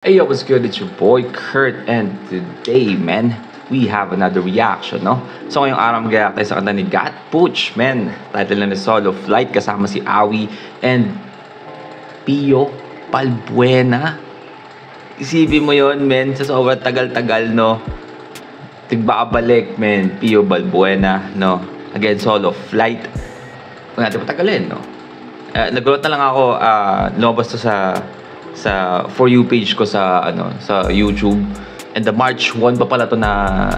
Hey yo, what's good? It's your boy Kurt, and today, man, we have another reaction, no? So ngayong araw mag-react tayo sa kanta ni Gat Puch, man. Title na Solo Flight, kasama si Awi and Pio Balbuena. Isipin mo yon, man, sa sobrang tagal-tagal, no? Tigbabalik, man, Pio Balbuena, no? Again, Solo Flight. Kung natin patagalin, no? Nagulat na lang ako, lumabas to sa For You page ko sa YouTube, and the March 1 pa pala to na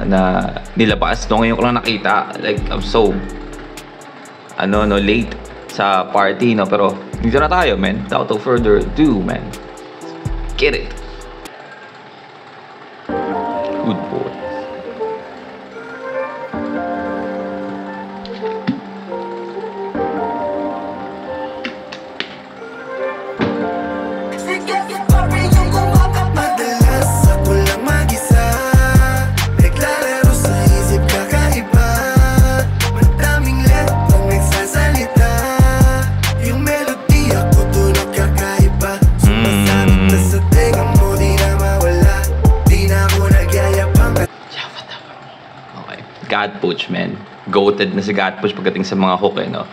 nilabas, no? Ngayon ko lang nakita, like I'm so late sa party, no? Pero dito na tayo, man. Without further ado, man, get it. Good boy. Gat Puch, man. Goated na si Gat Puch pagdating sa mga hook, no?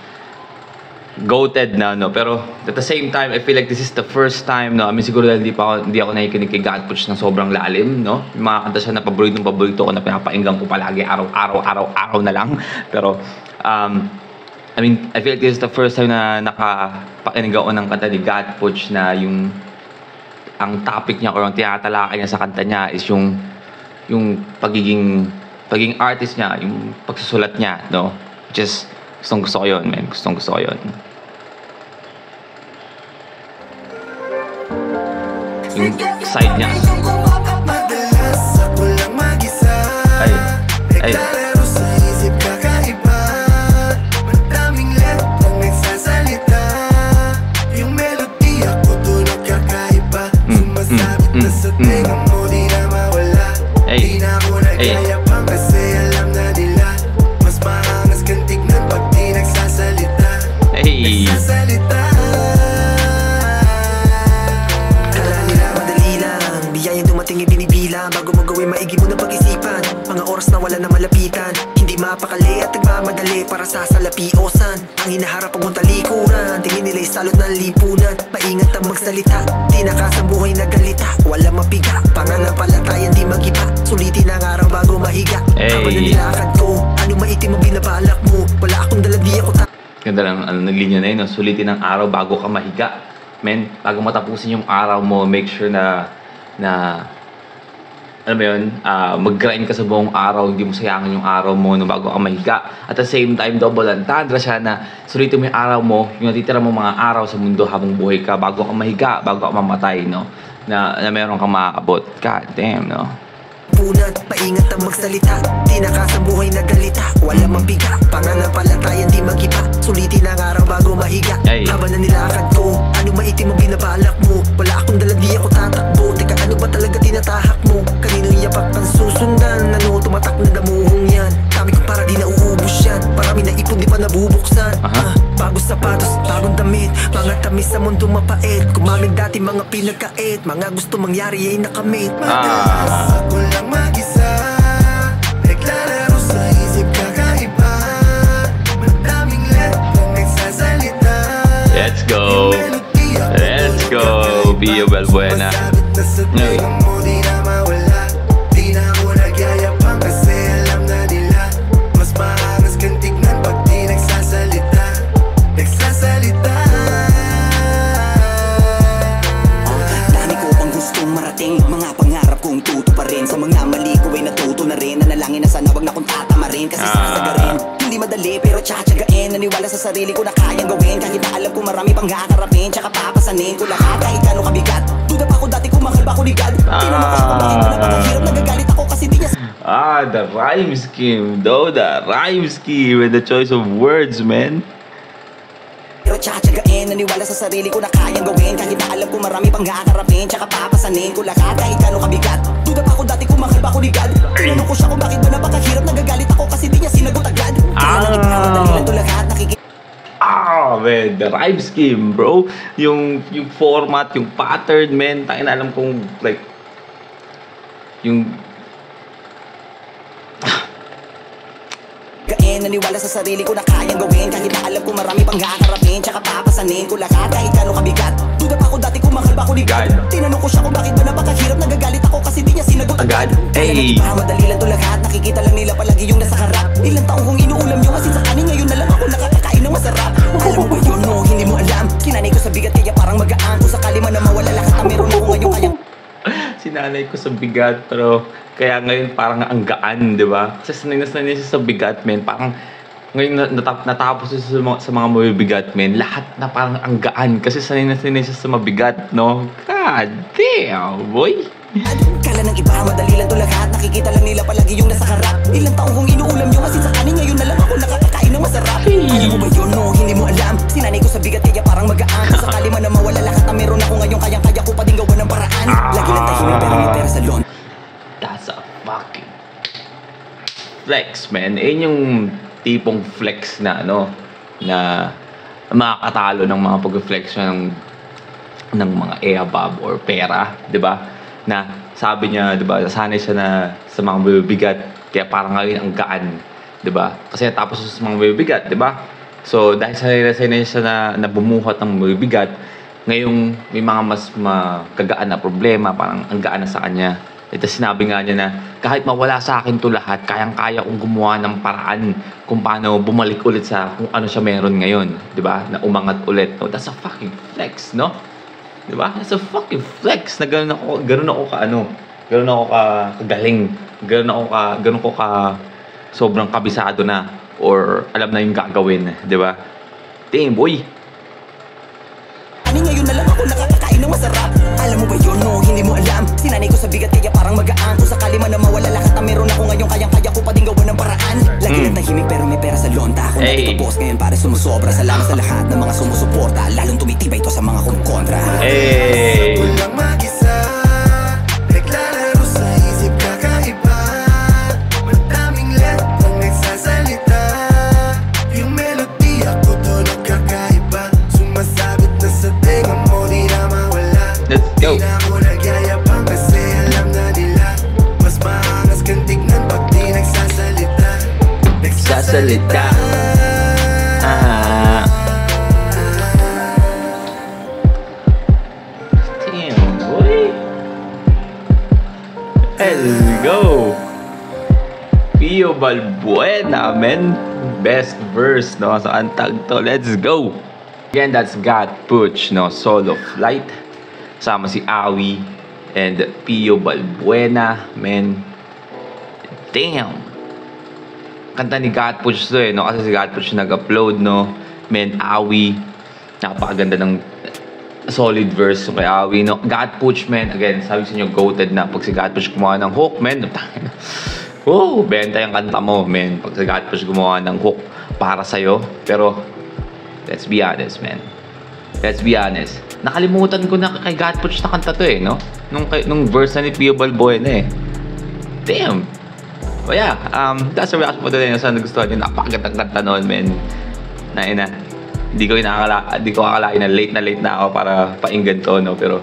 Goated na, no? Pero at the same time, I feel like this is the first time, no? I mean, siguro dahil hindi ako nakikinig kay Gat Puch ng sobrang lalim, no? Yung mga kanta siya na paborito ko na pinapainggan ko palagi araw na lang. Pero, I mean, I feel like this is the first time na nakapakinig ako ng kanta ni Gat Puch na ang topic niya o yung tinatalakay niya sa kanta niya is yung pagiging artist niya, yung pagsusulat niya, no? Just, gustong gusto ko yun, man. Gustong gusto ko yun. Yung side niya. Ay. Bago mo gawin, maigi mo na pag-isipan. Mga oras na wala na malapitan. Hindi mapakali at nagmamadali para sa salapiosan. Ang hinaharap pag mong talikuran, tingin nila'y salot ng lipunan. Maingat ang magsalita, di nakasambuhay na galita. Wala mapiga, pananampalataya di magiba. Sulitin ang araw bago mahiga. Habang na nilakad ko, ano maitim ang binabalak mo? Wala akong dala, di ako Ganda lang, naglinya na yun, no? Sulitin ang araw bago ka mahiga. Men, bago matapusin yung araw mo, make sure na alam mo yun, mag-grind ka sa buong araw, hindi mo sayangin yung araw mo no, bago ka mahiga. At the same time, double entendre siya na sulitin mo yung araw mo, yung natitira mo mga araw sa mundo habang buhay ka, bago ka mahiga, bago ka mamatay, no? Na meron kang makakabot. God damn, no? Punat, paingat ang magsalita, di nakasambuhay na galita. Wala mapiga, pananampalataya di magiba. Sulitin ang araw bago mahiga. Habang na nilakad ko, ano maitim ang binabalak mo? Wala akong dala, di ako tatakbo. Teka, ano ba talaga tinatahak mo? Kaninong yapak ang susundan? Ano tumatak na damuhong yan? Dami ko para di nauubos yan. Parami na ipon, di pa nabubuksan. Bagong sapatos, bagong damit, mga tamis sa mundo mapait. Kumamig dati mga pinagkait, mga gusto mangyari ay nakamit. Madalas ako lang mag-isa, naglalaro sa isip kakaiba. Madaming letong nagsasalita. Let's go, Pio Balbuena. Mga pangarap kong tutuparin. Sa mga mali ko ay natuto na rin. Nanalangin na sana wag na kong tatamarin. Kasi sasagarin, hindi madali pero tsatsagain. Naniwala sa sarili ko na kayang gawin. Kahit na alam ko marami pang hakarapin. Tsaka papasanin ko lahat kahit gano'ng kabigat. Duda pa ako dati kung mahal ba ako ni God. Tinama ko siya kung bakit na napakahirap. Nagagalit ako kasi di niya The rhyme scheme, though. The rhyme scheme and the choice of words, man. Pero tsatsagain, naniwala sa sarili ko na kayang gawin. Kahit na alam ko marami pang hakarapin. Tsaka papasanin ko lahat kahit gano'ng kabigat. Duda pa ako dati kung mahal ba ako ni God. Tinanong ko siya kung bakit ba napakahirap. Nagagalit ako kasi di niya sinagot agad. Kaya nang ipinamadali lang to lahat. Man, the rhyme scheme, bro. Yung format, yung pattern, man. Tayo na alam kong, like, yung... Naniwala sa sarili ko na kayang gawin kahit na alam ko marami pang haharapin tsaka papasanin ko lahat kahit gano'ng kabigat. Duda pa ako dati kung mahal ba ko ni God. Tinanong ko siya kung bakit ba napakahirap, nagagalit ako kasi di niya sinagot agad. Hey. Madali lang to lahat, nakikita lang nila palagi yung nasa harap. Ilang taong kong inuulam yung asin sa kanin, ngayon na lang ako nakakakain ng masarap. Alam mo ba yun, no, hindi mo alam. Kinanay ko sa bigat kaya parang magaan. Kung sakali man na mawala lahat na meron ako ngayon kaya sinanay ko sa bigat, pero kaya ngayon parang ang gaan, di ba? Kasi sanay siya sa bigat, men. Parang ngayon natapos siya sa mga mabibigat, men. Lahat na parang ang gaan kasi sanay siya sa mabigat, no? God damn, boy! Kala ng iba, madali lang to lahat. Nakikita lang nila palagi yung nasa harap. Ilang taong kong inuulam yung asin sa kanin, ngayon na lang ako nakakakain ng masarap. Alam mo ba yun, no, hindi mo alam. Sinanay ko sa bigat kaya parang magaan. Kung sakali man na mawala lahat na meron ako ngayon, kaya ko pa din gawa ng paraan. Lagi lang tahimik pero may pera sa lon. That's a fucking flex, man. Ayun yung tipong flex na, ano, na makakatalo ng mga pag-flex ng mga eabab or pera, di ba? Na sabi niya, di ba, nasanay siya na sa mga mabibigat, kaya parang ngayon ang gaan, di ba? Kasi tapos sa mga mabibigat, di ba? So, dahil sanay siya na bumuhat ng mabibigat, ngayong may mga mas makagaan na problema, parang ang gaan na sa kanya. Ito sinabi nga niya na, kahit mawala sa akin to lahat, kayang-kaya kong gumawa ng paraan kung paano bumalik ulit sa kung ano siya meron ngayon, di ba? Na umangat ulit. No? That's a fucking flex, no? Di ba? That's a fucking flex na ganun ako kagaling, ganun ko ka sobrang kabisado na or alam na yung gagawin, di ba? Damn, boy! Ngayon na lang ako nakakakain ng masarap. Alam mo ba yun, no, hindi mo alam. Sinanay ko sa bigat kaya parang magaan. Kung sakali man na mawala lahat na meron ako ngayon, kaya ko pa din gawa ng paraan. Lagi lang tahimik pero may pera sa lonta. Ako na boss ngayon para sumusobra. Salamat sa lahat ng mga sumusuporta. Lalong tumitibay to sa mga kumukontra. Hey! Walang mag-isa, naglalaro sa isip kakaiba. Madaming letang nagsasalita. Yung melodiya ko to nagkakaiba. Sumasabit na sa tenga mo, di na mawala. Let's go! Di na ako nagyayabang kasi alam na nila. Mas maangas kang tignan pag di nagsasalita. Sasalita. Damn, boy. Let's go. Pio Balbuena, man. Best verse, no? So, antag to. Let's go. Again, that's God Puch, no? Solo Flight. Sama si Awi and Pio Balbuena, man. Damn. Kanta ni God Puch to, eh, no? Kasi si God Puch nag-upload, no? Men, Awi. Napakaganda ng solid verse kay Awi, no? God Puch, men. Again, sabi sa inyo, goated na. Pag si God Puch gumawa ng hook, men. Oh, benta yung kanta mo, men. Pag si God Puch gumawa ng hook para sa'yo. Pero, let's be honest, man. Let's be honest. Nakalimutan ko na kay God Puch na kanta to, eh, no? Nung verse na ni Pio Balbuena, eh. Damn. But yeah, that's the reaction for today. Sana nagustuhan nyo. Napakagandang kanta noon, men. Hindi ko akalain na late na ako para painggan to, no? Pero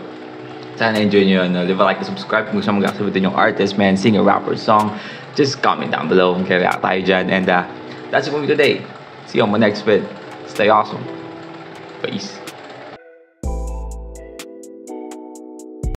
sana enjoy nyo yun, no? Leave a like and subscribe kung gusto mag-activate yung artist, man. Sing a rapper song. Just comment down below kung kaya tayo dyan. And that's it for me today. See you on my next vid. Stay awesome. Peace.